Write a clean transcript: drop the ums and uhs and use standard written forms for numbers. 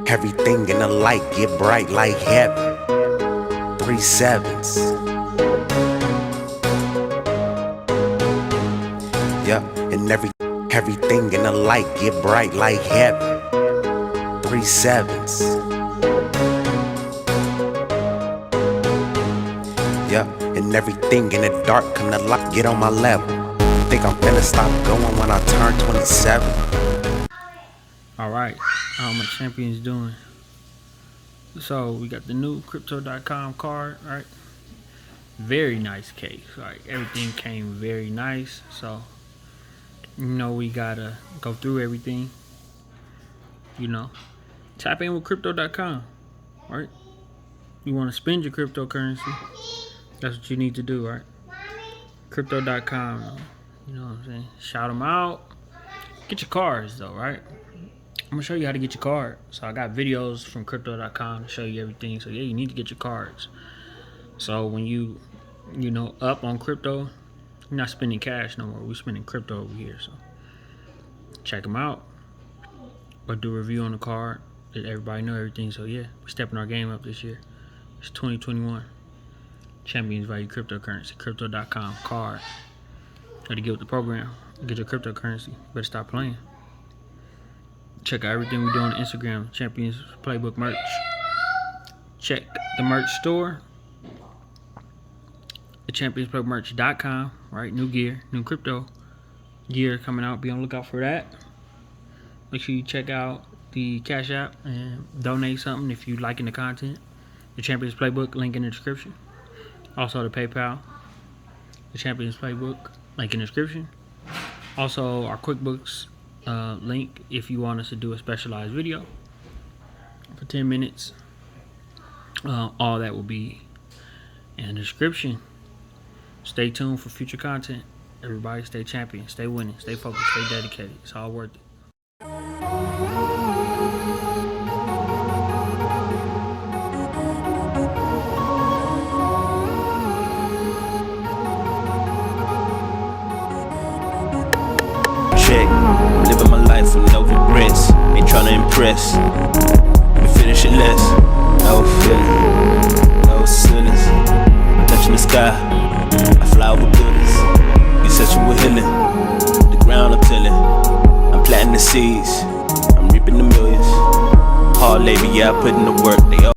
everything in the light get bright like heaven. 3 sevens. Yeah, and everything in the light get bright like heaven. 3 sevens. Yeah, and everything in the dark come to light. Get on my level. Think I'm finna stop going when I turn 27. Alright, how my champions doing? So we got the new Crypto.com card, right? Very nice case, right? Everything came very nice. So we gotta go through everything. Tap in with Crypto.com, right? You want to spend your cryptocurrency, that's what you need to do, right? Crypto.com, you know what I'm saying? Shout them out. Get your cards though, right? I'm gonna show you how to get your card. So I got videos from Crypto.com to show you everything. So yeah, you need to get your cards. So when you up on crypto, you're not spending cash no more. We're spending crypto over here. So check them out. But do a review on the card. Let everybody know everything. So yeah, we're stepping our game up this year. It's 2021. Champions Value Cryptocurrency. Crypto.com card. Got to get with the program. Get your cryptocurrency. Better stop playing. Check out everything we do on Instagram. Champions Playbook merch. Check the merch store. TheChampionsPlaybookMerch.com. Right, new gear, new crypto gear coming out. Be on the lookout for that. Make sure you check out the Cash App and donate something if you're liking the content. The Champions Playbook, link in the description. Also the PayPal, the Champions Playbook, link in the description. Also our QuickBooks link if you want us to do a specialized video for 10 minutes. All that will be in the description. Stay tuned for future content. Everybody stay champion, stay winning, stay focused, stay dedicated. It's all worth it. Check, living my life with no regrets. Ain't tryna impress. We finish it less. No feeling, no ceilings. Touching the sky. I fly over buildings. You said you were healing. The ground I'm tilling. I'm planting the seeds. I'm reaping the millions. Hard labor, yeah, I put in the work. They all